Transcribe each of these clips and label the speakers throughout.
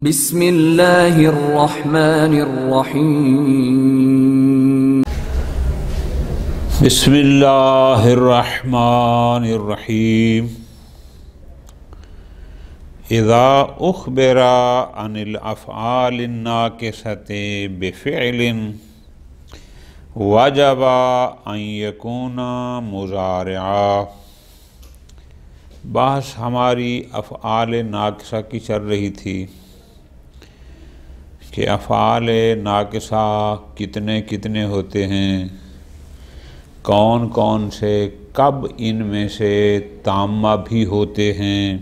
Speaker 1: بسم اللہ الرحمن الرحیم
Speaker 2: بسم اللہ الرحمن الرحیم اذا اخبر عن الافعال الناقصة بفعل وجب ان يكون مضارعا۔ بحث ہماری افعال ناقصہ کی چل رہی تھی کہ افعال ناقصہ کتنے ہوتے ہیں، کون کون سے، کب ان میں سے تامہ بھی ہوتے ہیں،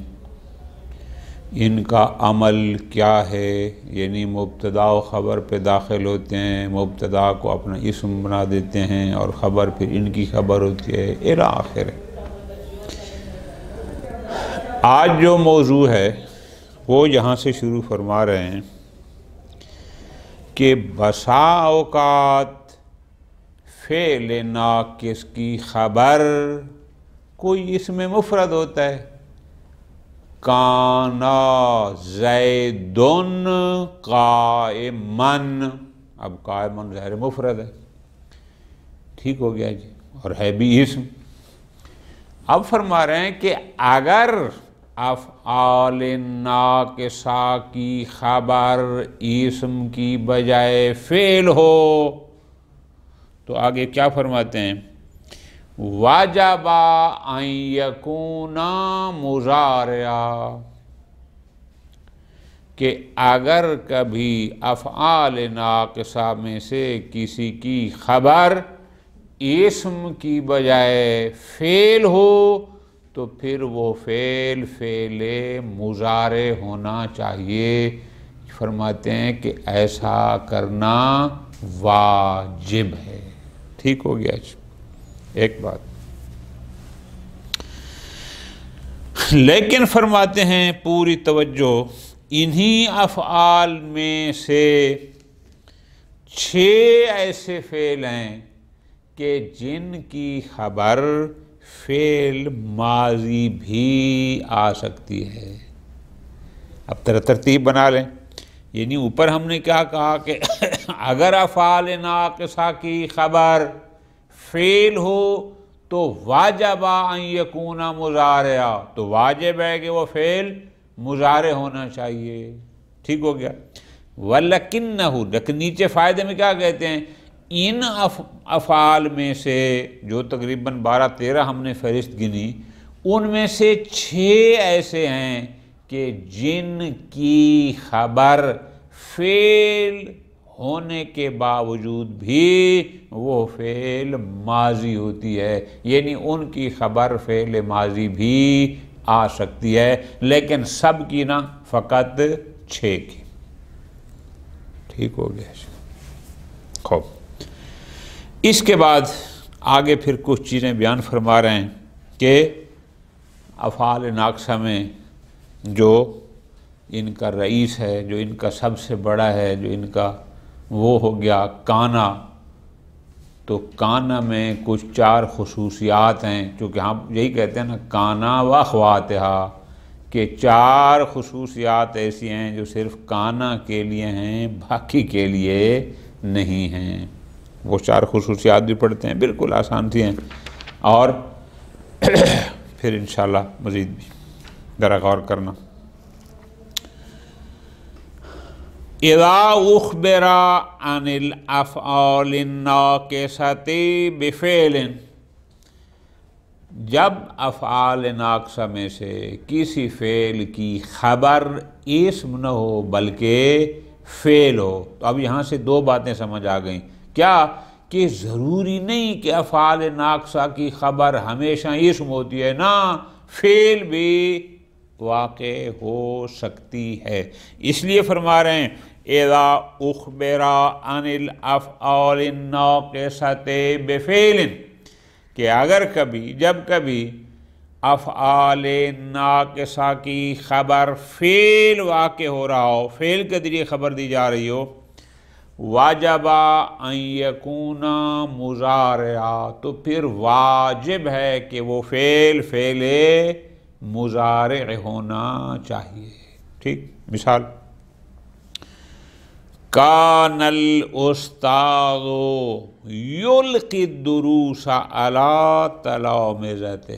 Speaker 2: ان کا عمل کیا ہے، یعنی مبتدا و خبر پہ داخل ہوتے ہیں، مبتدا کو اپنا اسم بنا دیتے ہیں اور خبر پھر ان کی خبر ہوتی ہے الی آخر۔ آج جو موضوع ہے وہ یہاں سے شروع فرما رہے ہیں کہ بسا اوقات فعل ناقص کی خبر کوئی اسم مفرد ہوتا ہے، کانا زیدن قائمن، اب قائمن ظاہر مفرد ہے، ٹھیک ہو گیا جی، اور ہے بھی اسم۔ اب فرما رہے ہیں کہ اگر افعال ناقصہ کی خبر اسم کی بجائے فعل ہو تو آگے کیا فرماتے ہیں، واجب ان یکون مضارعا، کہ اگر کبھی افعال ناقصہ میں سے کسی کی خبر اسم کی بجائے فعل ہو تو پھر وہ فعل مضارع ہونا چاہیے۔ فرماتے ہیں کہ ایسا کرنا واجب ہے، ٹھیک ہو گیا جی۔ ایک بات لیکن فرماتے ہیں پوری توجہ، انہی افعال میں سے 6 ایسے فعل ہیں کہ جن کی خبر فعل ماضی بھی آ سکتی ہے۔ اب ترتیب بنا لیں، یعنی اوپر ہم نے کیا کہا کہ اگر افعال ناقصہ کی خبر فعل ہو تو واجب ان یکون مضارعا، تو واجب ہے کہ وہ فعل مضارع ہونا چاہیے، ٹھیک ہو گیا۔ وَلَكِنَّهُ، لیکن نیچے فائدے میں کیا کہتے ہیں، ان افعال میں سے جو تقریباً 12-13 ہم نے فہرست گنی، ان میں سے 6 ایسے ہیں کہ جن کی خبر فعل ہونے کے باوجود بھی وہ فعل ماضی ہوتی ہے، یعنی ان کی خبر فعل ماضی بھی آ سکتی ہے، لیکن سب کی نہ، فقط 6 کی، ٹھیک ہو گیا۔ خوب، اس کے بعد آگے پھر کچھ چیزیں بیان فرما رہے ہیں کہ افعال ناقصہ میں جو ان کا رئیس ہے، جو ان کا سب سے بڑا ہے، جو ان کا وہ ہو گیا کانا، تو کانا میں کچھ 4 خصوصیات ہیں، چونکہ ہم یہی کہتے ہیں نا کانا و اخواتہا، کہ 4 خصوصیات ایسی ہیں جو صرف کانا کے لیے ہیں، باقی کے لیے نہیں ہیں۔ وہ 4 خصوصیات بھی پڑھتے ہیں، بالکل آسان سی ہیں، اور پھر انشاءاللہ مزید بھی ذرا غور کرنا۔ اذا اخبر عن الافعال الناقصة بفعل، جب افعال ناقصہ میں سے کسی فعل کی خبر اسم نہ ہو بلکہ فعل ہو، تو اب یہاں سے 2 باتیں سمجھ آ گئیں، کیا کہ ضروری نہیں کہ افعال ناقصہ کی خبر ہمیشہ اسم ہوتی ہے، نہ فعل بھی واقع ہو سکتی ہے۔ اس لیے فرما رہے ہیں اذا اخبر عن الافعال الناقصة بفعل، کہ اگر کبھی، جب کبھی افعال ناقصہ کی خبر فعل واقع ہو رہا ہو، فعل کے ذریعے خبر دی جا رہی ہو، واجب ان یکون مضارعا، تو پھر واجب ہے کہ وہ فعل مضارع ہونا چاہیے، ٹھیک۔ مثال کان الاستاذ یلقی الدروس علی تلامذته،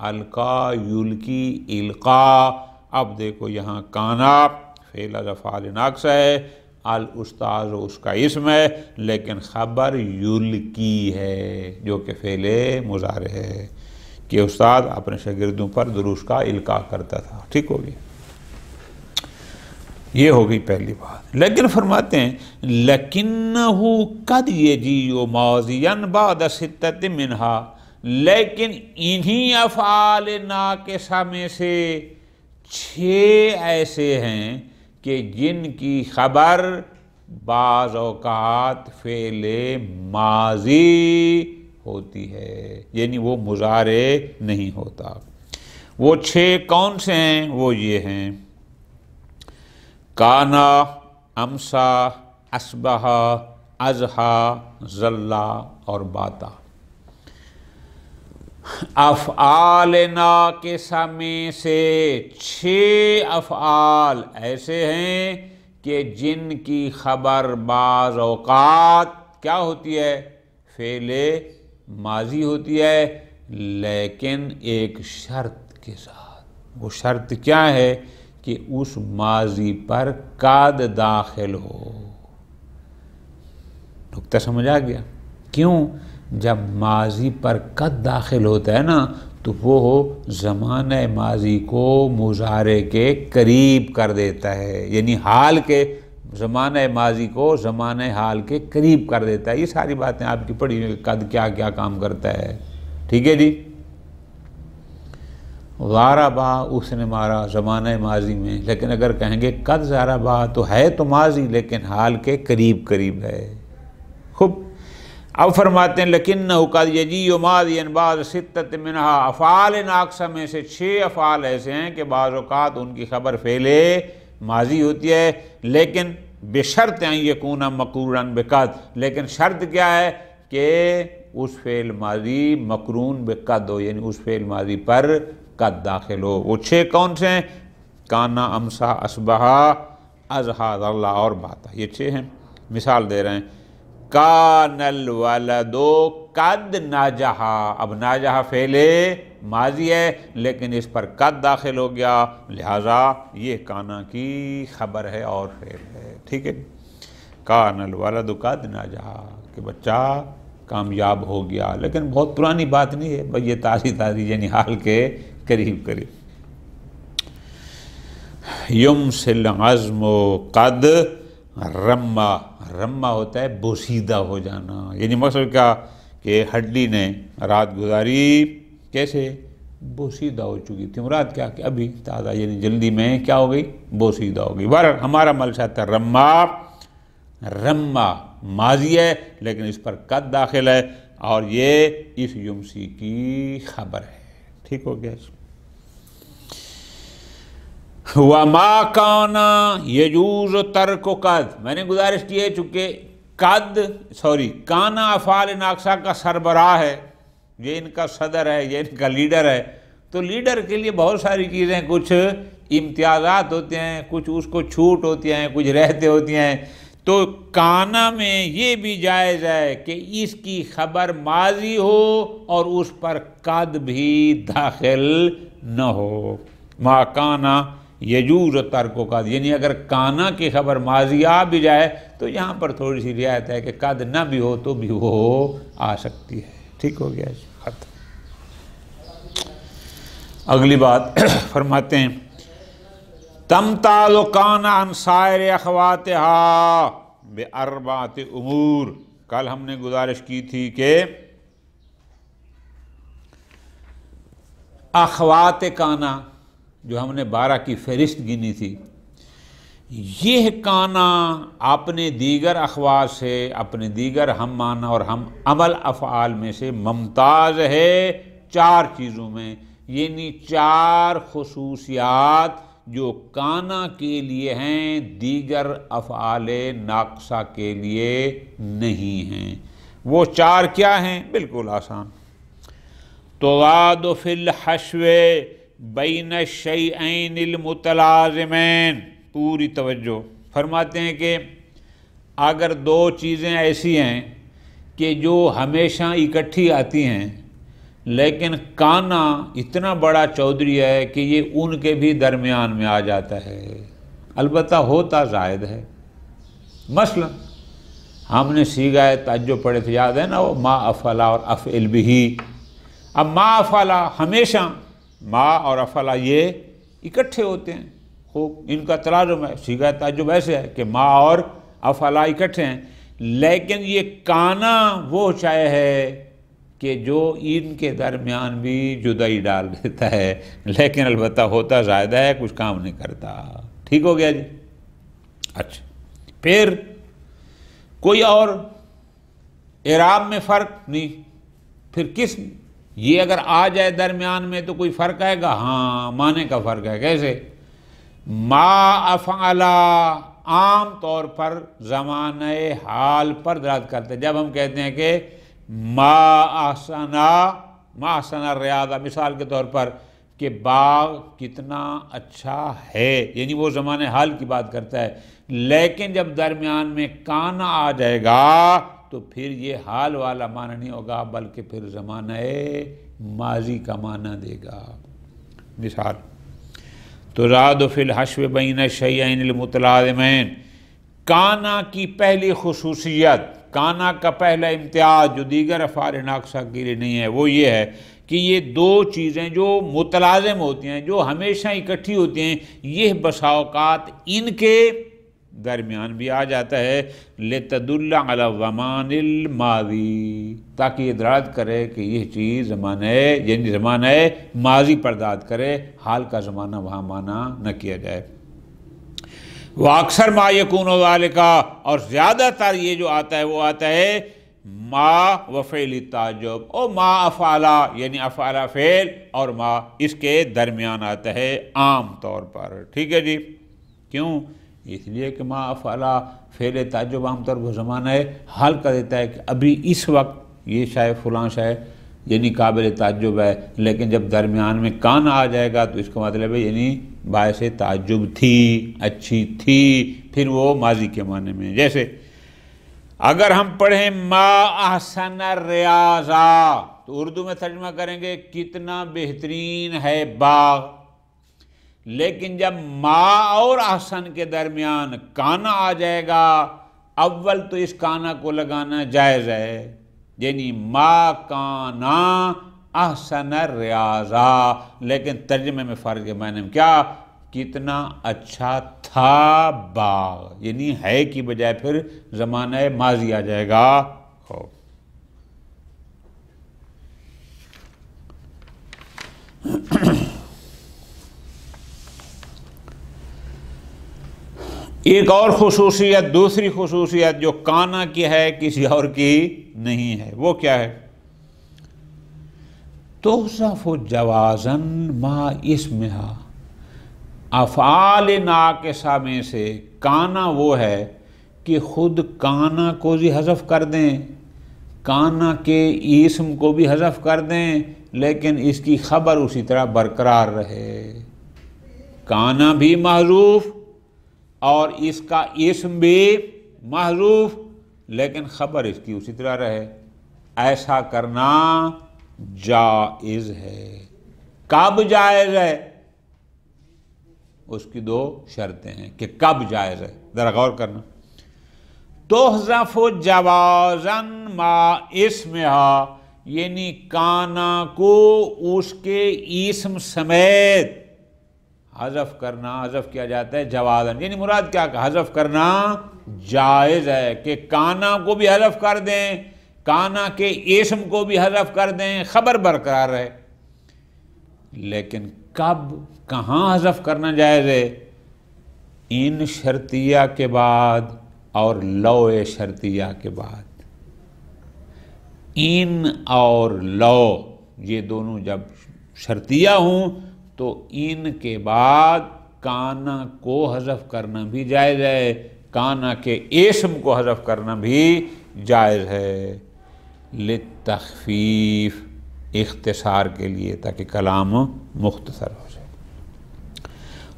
Speaker 2: القا یلقی القا. اب دیکھو یہاں کانا فعل از افعال ناقصہ ہے، الاستاذ اس کا اسم ہے، لیکن خبر یلقی ہے جو کہ فعل مضارع ہے، کہ استاد اپنے شاگردوں پر دروس کا القاء کرتا تھا. ٹھیک ہو گیا، یہ ہو گئی پہلی بات. لیکن فرماتے ہیں لَكِنَّهُ قَدْ يَجِيءُ مَاضِيًا بَعْدَ سِتَّةٍ مِنْهَا، لیکن انہی افعال ناقصہ میں سے 6 ایسے ہیں کہ جن کی خبر بعض اوقات فعل ماضی ہوتی ہے، یعنی وہ مضارع نہیں ہوتا. وہ 6 کون سے ہیں؟ وہ یہ ہیں: کانا، امسا، اصبح، اضحا، ظلا اور باتا. افعال ناقصہ میں سے 6 افعال ایسے ہیں کہ جن کی خبر بعض اوقات کیا ہوتی ہے؟ فعل ماضی ہوتی ہے، لیکن ایک شرط کے ساتھ. وہ شرط کیا ہے؟ کہ اس ماضی پر قد داخل ہو. نکتہ سمجھ آ گیا؟ کیوں؟ جب ماضی پر قد داخل ہوتا ہے نا تو وہ زمانہ ماضی کو مضارع کے قریب کر دیتا ہے، یعنی حال کے زمانہ ماضی کو زمانہ حال کے قریب کر دیتا ہے. یہ ساری باتیں آپ کی پڑھی ہوئی، قد کیا کیا کام کرتا ہے. ٹھیک ہے جی. ضاربا، اس نے مارا، زمانہ ماضی میں، لیکن اگر کہیں گے قد ضاربا تو ہے تو ماضی لیکن حال کے قریب قریب ہے. خوب. اب فرماتے ہیں لَكِنَّهُ قَدْ يَجِيءُ مَاضِيًا بَعْدَ سِتَّةٍ مِنْهَا، افعال ناقصہ میں سے 6 افعال ایسے ہیں کہ بعض اوقات ان کی خبر فعل ماضی ہوتی ہے، لیکن بشرط ان یکون مقرونا بقد، لیکن شرط کیا ہے؟ کہ اس فعل ماضی مقرون بقد ہو، یعنی اس فعل ماضی پر قد داخل ہو. وہ 6 کون سے ہیں؟ کانا، امسا، اصبح، اضحا، ظلا اور باتا. یہ 6 ہیں. مثال دے رہے ہیں: کان الولد قد نجح. اب نجح فعل ماضی ہے لیکن اس پر قد داخل ہو گیا، لہذا یہ کانا کی خبر ہے اور فعل ہے. ٹھیک ہے. کان الولد قد نجح، کہ بچہ کامیاب ہو گیا، لیکن بہت پرانی بات نہیں ہے بھئی، یہ تازی یعنی حال کے قریب قریب. یمسل عزم قد رما، رما ہوتا ہے بوسیدہ ہو جانا، یعنی مقصد کیا کہ ہڈی نے رات گزاری کیسے؟ بوسیدہ ہو چکی تھی. مراد کیا کہ ابھی تازہ، یعنی جلدی میں کیا ہو گئی؟ بوسیدہ ہو گئی. بہرحال ہمارا ملشہ ہے رما. رما ماضی ہے لیکن اس پر قد داخل ہے اور یہ اس یمسی کی خبر ہے. ٹھیک ہو گیا. وَمَا كَانَ يَجُوزُ تَرْكُ قَدْ، میں نے گزارش کی ہے چونکہ کانا افعال ناقصہ کا سربراہ ہے، یہ ان کا صدر ہے، یہ ان کا لیڈر ہے، تو لیڈر کے لیے بہت ساری چیزیں، کچھ امتیازات ہوتے ہیں، کچھ اس کو چھوٹ ہوتی ہیں، کچھ رہتے ہوتی ہیں. تو کانا میں یہ بھی جائز ہے کہ اس کی خبر ماضی ہو اور اس پر قد بھی داخل نہ ہو. ما کانا یجوز ترک قد، یعنی اگر کانا کی خبر ماضی آ بھی جائے تو یہاں پر تھوڑی سی رعایت ہے کہ قد نہ بھی ہو تو بھی وہ آ سکتی ہے. ٹھیک ہو گیا. ختم. اگلی بات فرماتے ہیں تمتاز کانا عن سائر اخواتها باربعۃ امور. کل ہم نے گزارش کی تھی کہ اخوات کانا جو ہم نے 12 کی فہرست گنی تھی، یہ کانا اپنے دیگر اخوات سے، اپنے دیگر ہم معنی اور ہم عمل افعال میں سے ممتاز ہے 4 چیزوں میں، یعنی 4 خصوصیات جو کانا کے لیے ہیں دیگر افعال ناقصہ کے لیے نہیں ہیں. وہ 4 کیا ہیں؟ بالکل آسان. تضاد فی الحشو بین الشیئین المتلازمین. پوری توجہ. فرماتے ہیں کہ اگر دو چیزیں ایسی ہیں کہ جو ہمیشہ اکٹھی آتی ہیں لیکن کانا اتنا بڑا چودھری ہے کہ یہ ان کے بھی درمیان میں آ جاتا ہے، البتہ ہوتا زائد ہے۔ مثلا ہم نے صیغہ تعجب پڑھے تھے، یاد ہے نا، وہ ما افعل اور افعل بھی۔ اب ما افعل ہمیشہ، ما اور افعل یہ اکٹھے ہوتے ہیں، خوب ان کا تلازم ہے، صیغہ تعجب ایسے ہے کہ ما اور افعل اکٹھے ہیں، لیکن یہ کانا وہ چاہے ہے کہ جو ان کے درمیان بھی جدائی ڈال دیتا ہے، لیکن البتہ ہوتا زائدہ ہے، کچھ کام نہیں کرتا۔ ٹھیک ہو گیا جی؟ اچھا، پھر کوئی اور اعراب میں فرق نہیں، پھر کس یہ اگر آ جائے درمیان میں تو کوئی فرق آئے گا؟ ہاں، معنی کا فرق ہے۔ کیسے؟ ما افعل عام طور پر زمانہ حال پر دلالت کرتے ہیں۔ جب ہم کہتے ہیں کہ ما احسن الریاضہ، مثال کے طور پر کہ باغ کتنا اچھا ہے، یعنی وہ زمانہ حال کی بات کرتا ہے، لیکن جب درمیان میں کانا آ جائے گا تو پھر یہ حال والا معنی نہیں ہوگا، بلکہ پھر زمانہ ماضی کا معنی دے گا۔ مثال تزاد فی الحشو بین الشیئین المتلازمین، کانا کی پہلی خصوصیت، کانا کا پہلا امتیاز جو دیگر افعال ناقصہ کے لیے نہیں ہے، وہ یہ ہے کہ یہ دو چیزیں جو متلازم ہوتی ہیں، جو ہمیشہ اکٹھی ہوتی ہیں، یہ بسا اوقات ان کے درمیان بھی آ جاتا ہے، لتدل علی الزمان الماضی، تاکہ یہ دلالت کرے کہ یہ چیز زمانہ یعنی زمانہ ماضی پر دلالت کرے، حال کا زمانہ وہاں مانا نہ کیا جائے۔ وہ اکثر ما یکون ذالک، اور زیادہ تر یہ جو آتا ہے وہ آتا ہے ما و فعل تعجب، اور ما افعل یعنی افعل فعل اور ما اس کے درمیان آتا ہے عام طور پر۔ ٹھیک ہے جی؟ کیوں؟ اس لیے کہ ما افعل فعل تعجب عام طور پر زمانہ حال کا دیتا ہے کہ ابھی اس وقت یہ شے فلاں شے یعنی قابل تعجب ہے، لیکن جب درمیان میں کان آ جائے گا تو اس کا مطلب ہے یعنی باعث تعجب تھی، اچھی تھی، پھر وہ ماضی کے معنی میں۔ جیسے اگر ہم پڑھیں ما احسن الریاضہ تو اردو میں ترجمہ کریں گے کتنا بہترین ہے باغ، لیکن جب ما اور احسن کے درمیان کانا آ جائے گا، اول تو اس کانا کو لگانا جائز ہے، یعنی ما کانا احسن الریاضہ، لیکن ترجمے میں فرق ہے، معنی میں کیا؟ کتنا اچھا تھا باغ، یعنی ہے کی بجائے پھر زمانہ ماضی آ جائے گا۔ ایک اور خصوصیت، دوسری خصوصیت جو کانا کی ہے کسی اور کی نہیں ہے، وہ کیا ہے؟ تحذف جوازاً ما اسمہا، افعال ناقصہ میں سے کانا وہ ہے کہ خود کانا کو بھی حذف کر دیں، کانا کے اسم کو بھی حذف کر دیں، لیکن اس کی خبر اسی طرح برقرار رہے، کانا بھی محذوف اور اس کا اسم بھی محذوف، لیکن خبر اس کی اسی طرح رہے۔ ایسا کرنا جائز ہے۔ کب جائز ہے؟ اس کی دو شرطیں ہیں کہ کب جائز ہے، ذرا غور کرنا۔ تحذف جوازاً ما اسمہا، یعنی کانا کو اس کے اسم سمیت حذف کرنا، حذف کیا جاتا ہے جوازاً، یعنی مراد کیا کہ حذف کرنا جائز ہے، کہ کانا کو بھی حذف کر دیں، کانا کے اسم کو بھی حذف کر دیں، خبر برقرار ہے، لیکن کب کہاں حذف کرنا جائز ہے؟ ان شرطیہ کے بعد اور لو شرطیہ کے بعد۔ ان اور لو یہ دونوں جب شرطیہ ہوں تو ان کے بعد کانا کو حذف کرنا بھی جائز ہے، کانا کے اسم کو حذف کرنا بھی جائز ہے، للتخفیف، اختصار کے لیے، تاکہ کلام مختصر ہو جائے۔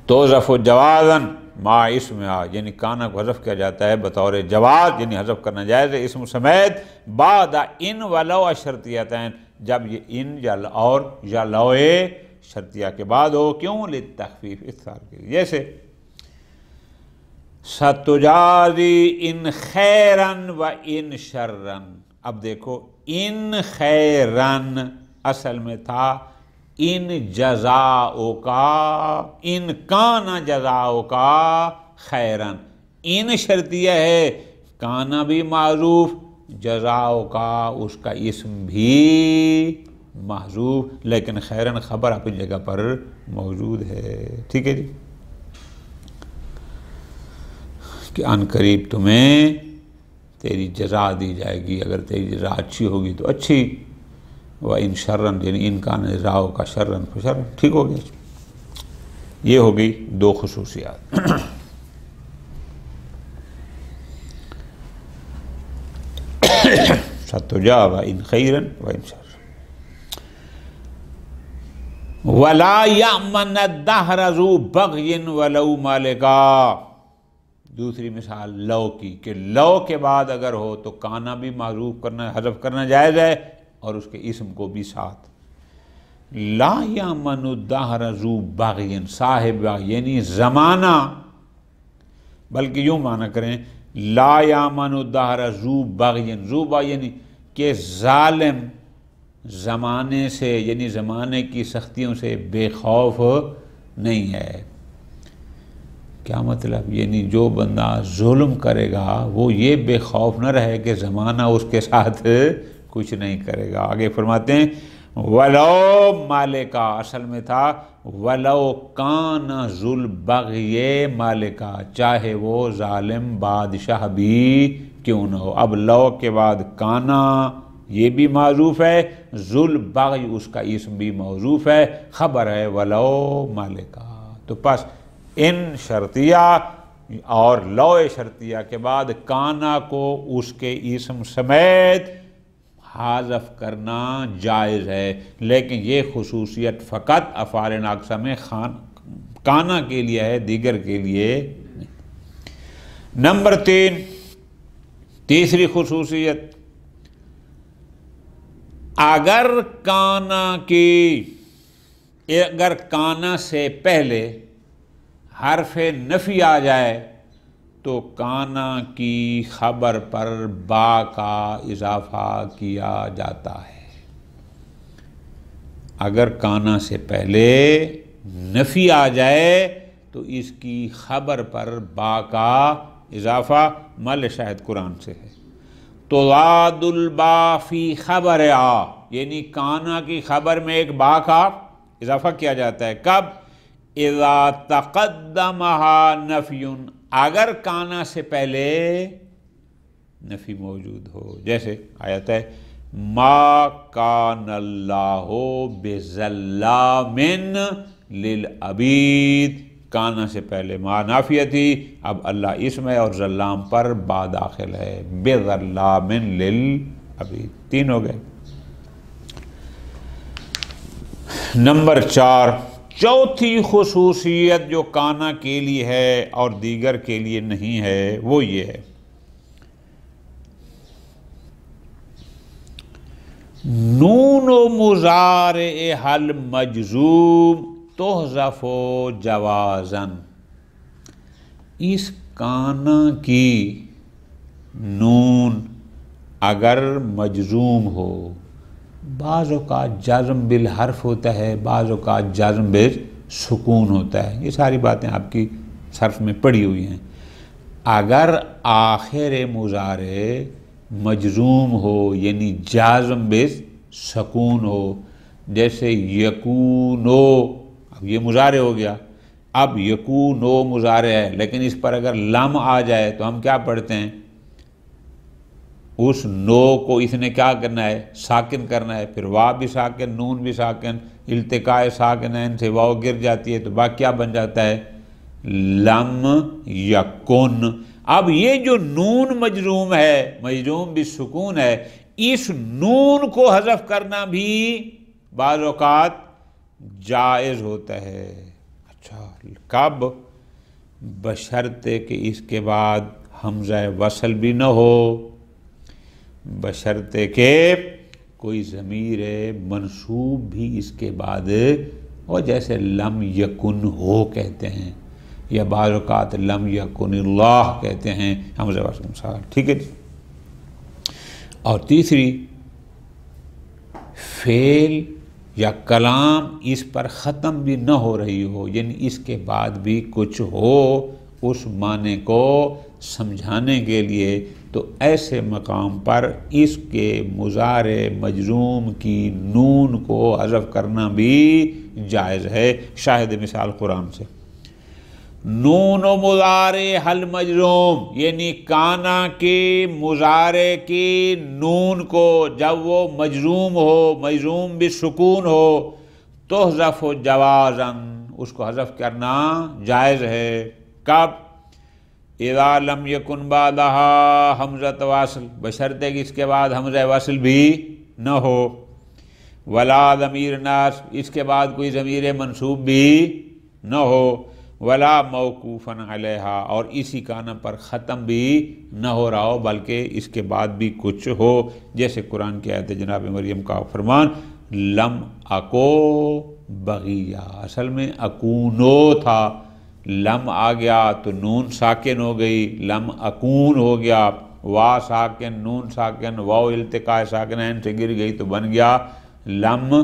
Speaker 2: تحذف جوازاً ما اسم یعنی کانا کو حذف کیا جاتا ہے بطور جواز، یعنی حذف کرنا جائز ہے اسم سمیت، بعد ان ولو شرطیتین، جب یہ ان یا لو شرطیہ کے بعد ہو، کیوں؟ للتخفیف، اختصار کے لیے، جیسے ستجازی ان خیرن و ان شرن۔ اب دیکھو ان خیرن اصل میں تھا ان جزاؤ کا، ان کانا جزاؤ کا خیرن، ان شرطیہ ہے، کانا بھی معروف، جزاؤ کا اس کا اسم بھی محذوف، لیکن خیرن خبر اپنی جگہ پر موجود ہے۔ ٹھیک ہے جی، کہ ان قریب تمہیں تیری جزا دی جائے گی، اگر تیری جزا اچھی ہوگی تو اچھی، وَإِن شَرًّا یعنی ان کا جزاؤ کا شرًّا فشرًّا۔ ٹھیک ہو گیا، یہ ہو گئی دو خصوصیات۔ ستجا وَإِن خَيْرًا وَإِن شَرًّا۔ وَلَا يَأْمَنَ الدَّهْرَ ذُو بَغْيٍ وَلَوْ مَالِكًا۔ دوسری مثال لو کی، کہ لو کے بعد اگر ہو تو کانا بھی معروف کرنا، حذف کرنا جائز ہے، اور اس کے اسم کو بھی ساتھ۔ لا یامن الدہر ذو بغی، صاحب یعنی زمانہ، بلکہ یوں معنی کریں لا یامن الدہر ذو بغی، ذو بغی یعنی کہ ظالم زمانے سے، یعنی زمانے کی سختیوں سے بے خوف نہیں ہے۔ کیا مطلب؟ یعنی جو بندہ ظلم کرے گا وہ یہ بے خوف نہ رہے کہ زمانہ اس کے ساتھ کچھ نہیں کرے گا۔ آگے فرماتے ہیں وَلَوْ مَالِكَا، اصل میں تھا وَلَوْ كَانَ ذُو الْبَغْيِ مَالِكَا، چاہے وہ ظالم بادشاہ بھی کیوں نہ ہو۔ اب لو کے بعد کانا یہ بھی معروف ہے، ذو البغی اس کا اسم بھی موصوف ہے، خبر ہے وَلَوْ مَالِكَا۔ تو پس ان شرطیہ اور لو شرطیہ کے بعد کانا کو اس کے اسم سمیت حذف کرنا جائز ہے، لیکن یہ خصوصیت فقط افعال ناقصہ میں کانا کے لیے ہے، دیگر کے لیے نہیں۔ نمبر 3، تیسری خصوصیت، اگر کانا سے پہلے حرف نفی آ جائے تو کانا کی خبر پر با کا اضافہ کیا جاتا ہے۔ اگر کانا سے پہلے نفی آ جائے تو اس کی خبر پر با کا اضافہ مل شاہد قرآن سے ہے۔ تو زاد البا فی خبر آ، یعنی کانا کی خبر میں ایک با کا اضافہ کیا جاتا ہے، کب؟ اذا تقدمہا نفی، اگر کانا سے پہلے نفی موجود ہو، جیسے آیت ہے ما کان اللہ بظلام للعبید، کانا سے پہلے ما نافیہ تھی، اب اللہ اسم ہے اور ظلام پر با داخل ہے، بظلام للعبید۔ 3 ہو گئے۔ نمبر 4، چوتھی خصوصیت جو کانا کے لیے ہے اور دیگر کے لیے نہیں ہے، وہ یہ ہے نون و مضارع حل مجزوم تحذف جوازن۔ اس کانا کی نون اگر مجزوم ہو، بعض اوقات جزم بالحرف ہوتا ہے، بعض اوقات جزم بالسکون ہوتا ہے، یہ ساری باتیں آپ کی صرف میں پڑھی ہوئی ہیں۔ اگر آخر مضارع مجزوم ہو یعنی جازم بالسکون ہو، جیسے یکونو، اب یہ مضارع ہو گیا، اب یکونو مضارع ہے، لیکن اس پر اگر لم آ جائے تو ہم کیا پڑھتے ہیں؟ اس نو کو اس نے کیا کرنا ہے؟ ساکن کرنا ہے، پھر وا بھی ساکن، نون بھی ساکن، التقاء ساکنین سے واو گر جاتی ہے تو با کیا بن جاتا ہے؟ لم یکن۔ اب یہ جو نون مجزوم ہے، مجزوم بالسکون ہے، اس نون کو حذف کرنا بھی بعض اوقات جائز ہوتا ہے۔ اچھا، کب؟ بشرطے کہ اس کے بعد حمزہ وصل بھی نہ ہو، بشرطے کہ کوئی ضمیر منصوب بھی اس کے بعد، اور جیسے لم یکن ہو کہتے ہیں، یا بعض اوقات لم یکن اللہ کہتے ہیں، حمزہ وصل مثال، ٹھیک ہے جی۔ اور تیسری، فعل یا کلام اس پر ختم بھی نہ ہو رہی ہو، یعنی اس کے بعد بھی کچھ ہو اس معنی کو سمجھانے کے لیے، تو ایسے مقام پر اس کے مضارع مجزوم کی نون کو حذف کرنا بھی جائز ہے۔ شاہد مثال قرآن سے، نون و مضارع حل مجزوم، یعنی کانا کے مضارع کی نون کو جب وہ مجزوم ہو، مجزوم بالسکون ہو، تحذف جوازاً، اس کو حذف کرنا جائز ہے۔ کب؟ اذا لم یکن بعدہا حمزۃ وصل، بشرطے کہ اس کے بعد حمزہ وصل بھی نہ ہو، ولا ضمیر نصب، اس کے بعد کوئی ضمیر منصوب بھی نہ ہو، ولا موقوفاً علیہا، اور اسی کانا پر ختم بھی نہ ہو رہا ہو بلکہ اس کے بعد بھی کچھ ہو، جیسے قرآن کی آیت جناب مریم کا فرمان لم اکو بغیہ، اصل میں اکونو تھا، لم آ گیا تو نون ساکن ہو گئی، لم اکون ہو گیا، وا ساکن، نون ساکن، واو التقاء ساکنین سے گر گئی تو بن گیا لم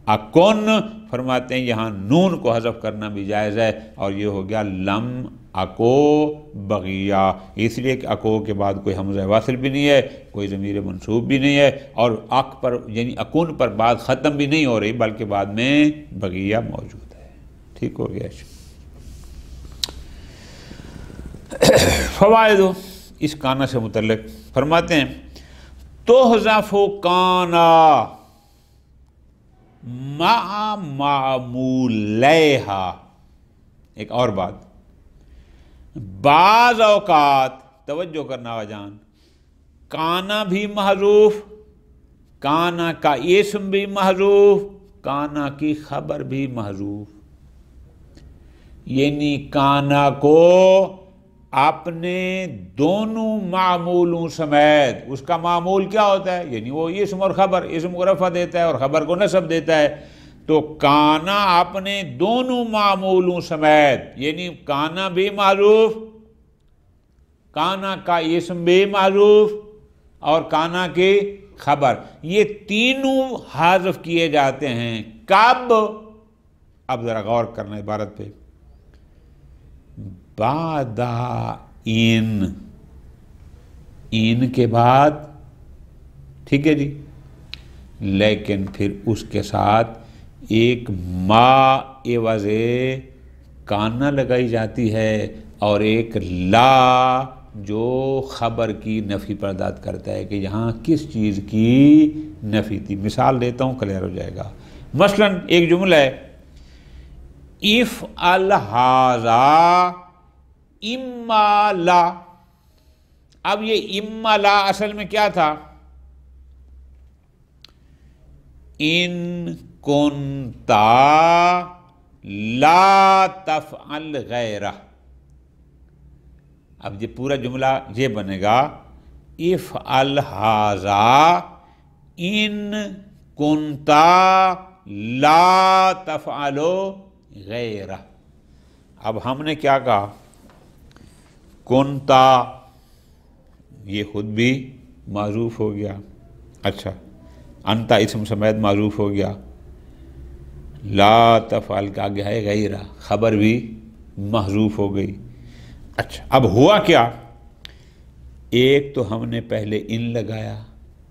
Speaker 2: اکن۔ فرماتے ہیں یہاں نون کو حذف کرنا بھی جائز ہے، اور یہ ہو گیا لم اکو بغیہ، اس لیے کہ اکو کے بعد کوئی حمزہ واصل بھی نہیں ہے، کوئی ضمیر منصوب بھی نہیں ہے، اور اک پر یعنی اکون پر بعد ختم بھی نہیں ہو رہی بلکہ بعد میں بغیہ موجود ہے۔ ٹھیک ہو گیا۔ فوائد اس کانا سے متعلق فرماتے ہیں تحذف کانا مع معمولیہا۔ ایک اور بات، بعض اوقات توجہ کرنا وجان، کانا بھی محذوف، کانا کا اسم بھی محذوف، کانا کی خبر بھی محذوف، یعنی کانا کو اپنے دونوں معمولوں سمیت، اس کا معمول کیا ہوتا ہے؟ یعنی وہ اسم اور خبر، اسم کو رفع دیتا ہے اور خبر کو نصب دیتا ہے، تو کانا اپنے دونوں معمولوں سمیت، یعنی کانا بھی معروف، کانا کا اسم بھی معروف اور کانا کی خبر، یہ تینوں حذف کیے جاتے ہیں۔ کب؟ اب ذرا غور کرنا عبارت پہ، بعد ان کے بعد، ٹھیک ہے جی، لیکن پھر اس کے ساتھ ایک ما عوض کانا لگائی جاتی ہے اور ایک لا جو خبر کی نفی پرداد کرتا ہے کہ یہاں کس چیز کی نفی تھی۔ مثال دیتا ہوں، کلیئر ہو جائے گا۔ مثلا ایک جملہ ہے افعل ھذا اما لا، اب یہ اما لا اصل میں کیا تھا؟ ان کنتا لا تفعل غیرہ۔ اب یہ پورا جملہ یہ بنے گا افعل ھذا ان کنتا لا تفعل غیرہ۔ اب ہم نے کیا کہا؟ کنتا، یہ خود بھی معروف ہو گیا، اچھا انتا اسم سمیت معروف ہو گیا، لا تفعل کا آگے ہے غیرہ، خبر بھی محذوف ہو گئی۔ اچھا اب ہوا کیا؟ ایک تو ہم نے پہلے ان لگایا،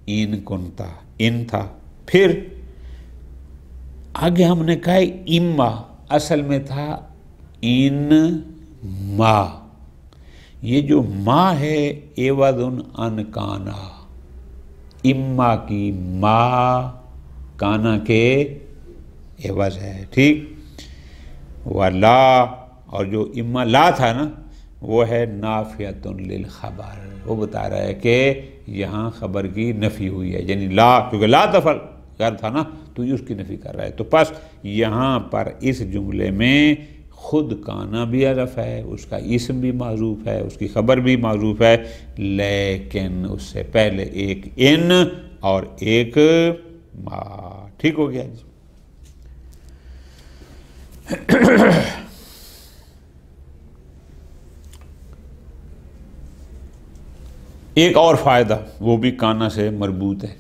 Speaker 2: ان کنتا، ان تھا، پھر آگے ہم نے کہا اما، اصل میں تھا ان ما، یہ جو ما ہے عوض عن کانا، اما کی ما کانا کے عوض ہے، ٹھیک، ولا، اور جو اما لا تھا نا وہ ہے نافیۃ للخبر، وہ بتا رہا ہے کہ یہاں خبر کی نفی ہوئی ہے، یعنی لا، کیونکہ لا تفعل غیر تھا نا تو یہ اس کی نفی کر رہا ہے، تو پس یہاں پر اس جملے میں خود کانا بھی حذف ہے، اس کا اسم بھی معذوف ہے، اس کی خبر بھی معذوف ہے، لیکن اس سے پہلے ایک ان اور ایک ما۔ ٹھیک ہو گیا جی۔ ایک اور فائدہ، وہ بھی کانا سے مربوط ہے،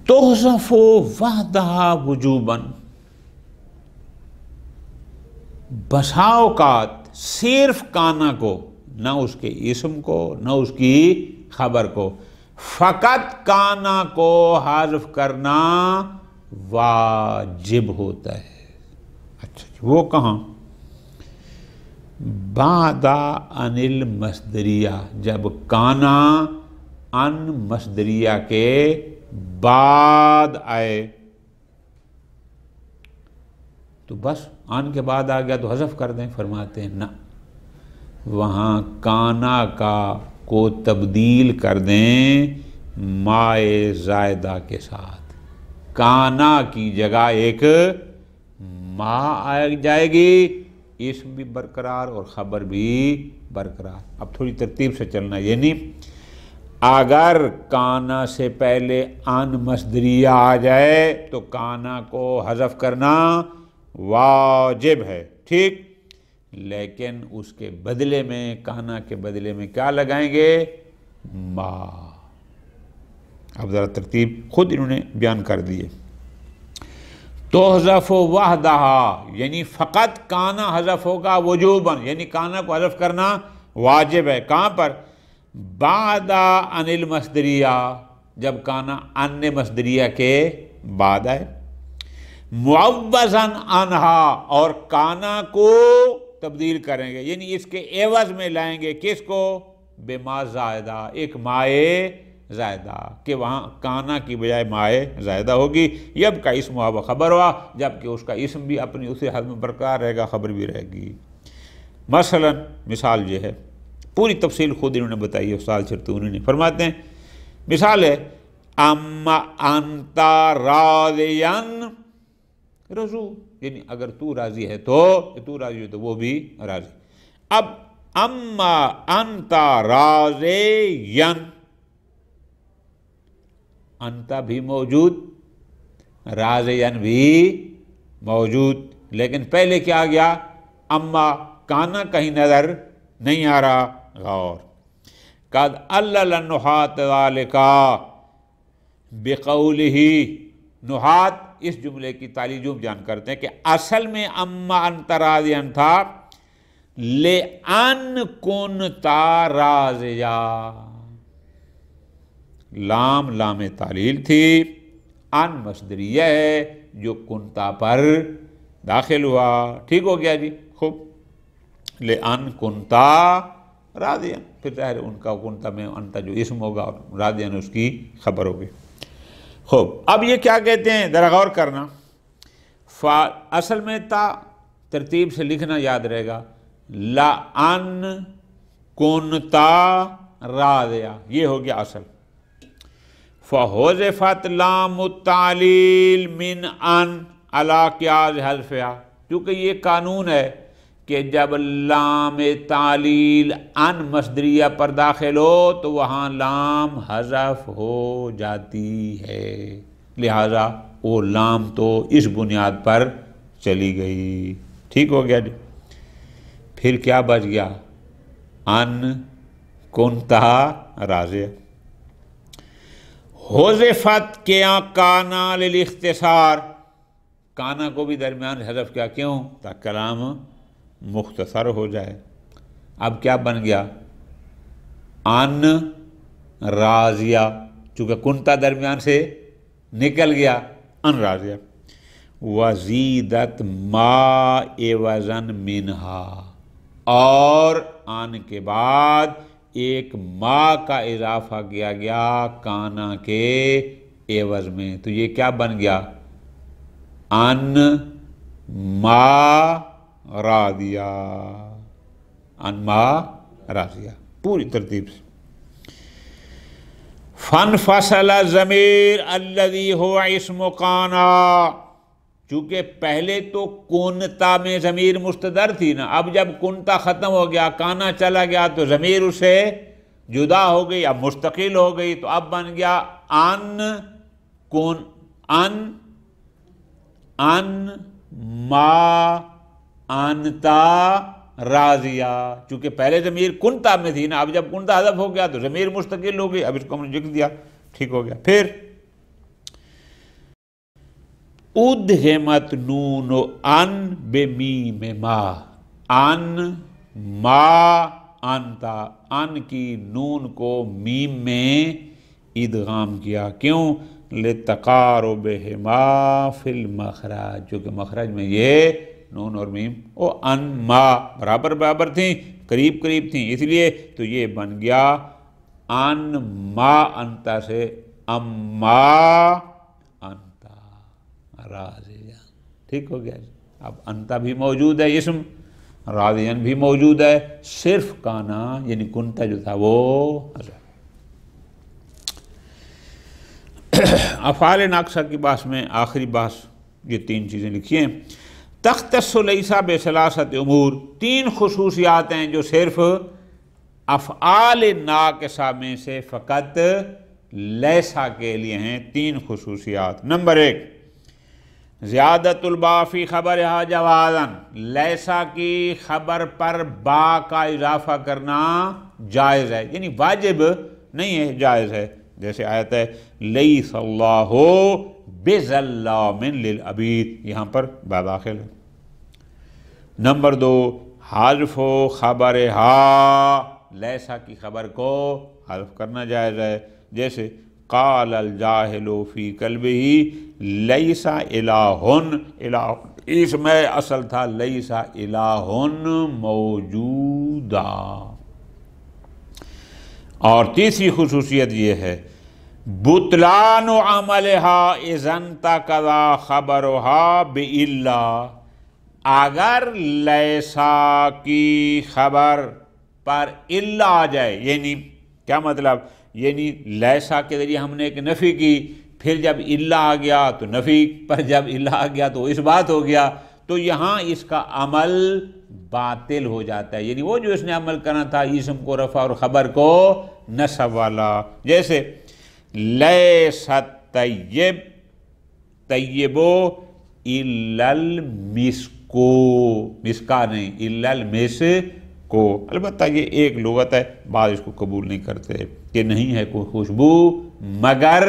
Speaker 2: تحذف وحدہا وجوباً، بسا اوقات صرف کانا کو، نہ اس کے اسم کو نہ اس کی خبر کو، فقط کانا کو حذف کرنا واجب ہوتا ہے۔ اچھا وہ کہاں؟ بعد ان المصدریہ، جب کانا ان مصدریہ کے بعد آئے تو بس ان کے بعد آ گیا تو حذف کر دیں۔ فرماتے ہیں نہ، وہاں کانا کو تبدیل کر دیں مائے زائدہ کے ساتھ، کانا کی جگہ ایک ما آ جائے گی، اسم بھی برقرار اور خبر بھی برقرار۔ اب تھوڑی ترتیب سے چلنا، یعنی اگر کانا سے پہلے ان مصدریہ آ جائے تو کانا کو حذف کرنا واجب ہے، ٹھیک، لیکن اس کے بدلے میں، کانا کے بدلے میں کیا لگائیں گے؟ ما۔ اب ذرا ترتیب خود انہوں نے بیان کر دیے۔ تحذف وحدہا، یعنی فقط کانا حذف ہوگا وجوباً، یعنی کانا کو حذف کرنا واجب ہے۔ کہاں پر؟ بعد ان المصدریہ، جب کانا ان مصدریہ کے بعد آئے، معوضاً عنہا، اور کانا کو تبدیل کریں گے، یعنی اس کے عوض میں لائیں گے کس کو؟ بما زائدہ، ایک مائے زائدہ، کہ وہاں کانا کی بجائے مائے زائدہ ہوگی، یب کا اسم و خبر ہوا، جبکہ اس کا اسم بھی اپنی اسی حد میں برقرار رہے گا، خبر بھی رہے گی۔ مثلا مثال یہ ہے، پوری تفصیل خود انہوں نے بتائی ہے استاد شرطونی نے، فرماتے ہیں مثال ہے اما انت راضیان رضو، یعنی اگر تو راضی ہے تو راضی ہے تو وہ بھی راضی۔ اب اما انت راضیان، انتا بھی موجود، راضیان بھی موجود، لیکن پہلے کیا آ گیا؟ اما، کانا کہیں نظر نہیں آ رہا، غور۔ قد علل النحاة ذالک بقولہ، نحات اس جملے کی تعلیجوم بیان کرتے ہیں کہ اصل میں اما انت راضیان تھا لِأَن كُنْتَ راضیا، لام تعلیل تھی، ان مصدریہ ہے جو کنتا پر داخل ہوا۔ ٹھیک ہو گیا جی، خوب۔ لِأَن كُنْتَ راضیا، پھر ظاہر ان کا کنتا میں انتا جو اسم ہوگا اور راضیا اس کی خبر ہوگی۔ خوب، اب یہ کیا کہتے ہیں ذرا غور کرنا۔ اصل میں تا ترتیب سے لکھنا یاد رہے گا، لَأَن كُنْتَ راضیا، یہ ہو گیا اصل۔ فَحُذِفَتْ لَامُ التَّعْلِيلِ مِنْ أَنْ عَلَىٰ قِيَاسِ حَذْفِهَا، کیونکہ یہ قانون ہے کہ جب لام تعلیل ان مصدریہ پر داخل ہو تو وہاں لام حذف ہو جاتی ہے، لہذا وہ لام تو اس بنیاد پر چلی گئی۔ ٹھیک ہو گیا جی۔ پھر کیا بچ گیا؟ ان کنتا راضیہ۔ حذفت کیا کانا للاختصار، کانا کو بھی درمیان حذف کیا، کیوں؟ تاکہ کلام مختصر ہو جائے۔ اب کیا بن گیا؟ ان راضیہ، چونکہ کنتا درمیان سے نکل گیا، ان راضیہ۔ وزیدت ما عوضا منہا، اور ان کے بعد ایک ما کا اضافہ کیا گیا کانا کے عوض میں، تو یہ کیا بن گیا؟ ان ما راضیہ، ان ما راضیہ، پوری ترتیب سے۔ فانفصل الضمیر الذی هو اسم کانا، چونکہ پہلے تو کونتا میں ضمیر مستتر تھی نا، اب جب کنتا ختم ہو گیا، کانا چلا گیا تو ضمیر اسے جدا ہو گئی، اب مستقل ہو گئی، تو اب بن گیا ان کون ان ما انتا راضیہ، چونکہ پہلے ضمیر کنتا میں تھی نا، اب جب کنتا حذف ہو گیا تو ضمیر مستقل ہو گئی، اب اس کو ہم نے لکھ دیا، ٹھیک ہو گیا۔ پھر ادغمت نون ان بمیم ما، ان ما انتا، ان کی نون کو میم میں ادغام کیا، کیوں؟ لتقاربہما فی المخرج، جو کہ مخرج میں یہ نون اور میم ان ما برابر برابر تھیں، قریب قریب تھیں، اس لیے تو یہ بن گیا ان ما انتا سے اما انتا راضیہ، ٹھیک ہو گیا۔ اب انتا بھی موجود ہے اسم، راضین بھی موجود ہے، صرف کانا یعنی کنتا جو تھا وہ حذف۔ افعال ناقصہ کی بحث میں آخری بحث یہ 3 چیزیں لکھی ہیں۔ تختص لیسا بثلاثت امور، 3 خصوصیات ہیں جو صرف افعال ناقصہ میں سے فقط لیسا کے لیے ہیں، 3 خصوصیات۔ نمبر 1، زیادت الباء فی خبرہا جوازاً، لیسا کی خبر پر با کا اضافہ کرنا جائز ہے، یعنی واجب نہیں ہے، جائز ہے، جیسے آیت ہے لیس اللہ بظلام للعبید، یہاں پر با داخل ہے۔ نمبر 2، حذف خبرہا، لیسا کی خبر کو حذف کرنا جائز ہے، جیسے قال الجاہل فی قلبہ لیس الہ، الہ اس میں اصل تھا لیس الہ موجودا۔ اور تیسری خصوصیت یہ ہے بطلان عملہا اذا انتقض خبرہا بإلا، اگر لیسا کی خبر پر الا آ جائے، یعنی کیا مطلب؟ یعنی لیسا کے ذریعے ہم نے ایک نفی کی، پھر جب الا آ گیا تو نفی پر، جب الا آ گیا تو اس بات ہو گیا، تو یہاں اس کا عمل باطل ہو جاتا ہے، یعنی وہ جو اس نے عمل کرنا تھا اسم کو رفع اور خبر کو نصب والا، جیسے لیست طیب طیبو الا المسکو، مسکا نہیں، الا المسکو، البتہ یہ ایک لغت ہے، بعض اس کو قبول نہیں کرتے کہ نہیں ہے کوئی خوشبو مگر،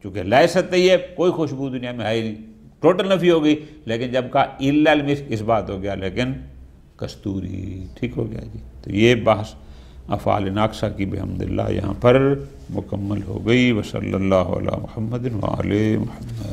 Speaker 2: چونکہ لیست طیب کوئی خوشبو دنیا میں ہے ہی نہیں، ٹوٹل نفی ہو گئی، لیکن جب کہا الا المسک اس بات ہو گیا، لیکن کستوری، ٹھیک ہو گیا جی۔ تو یہ بحث افعال ناقصہ کی بحمد اللہ یہاں پر مکمل ہو گئی۔ وصلی اللہ علی محمد وعلی محمد۔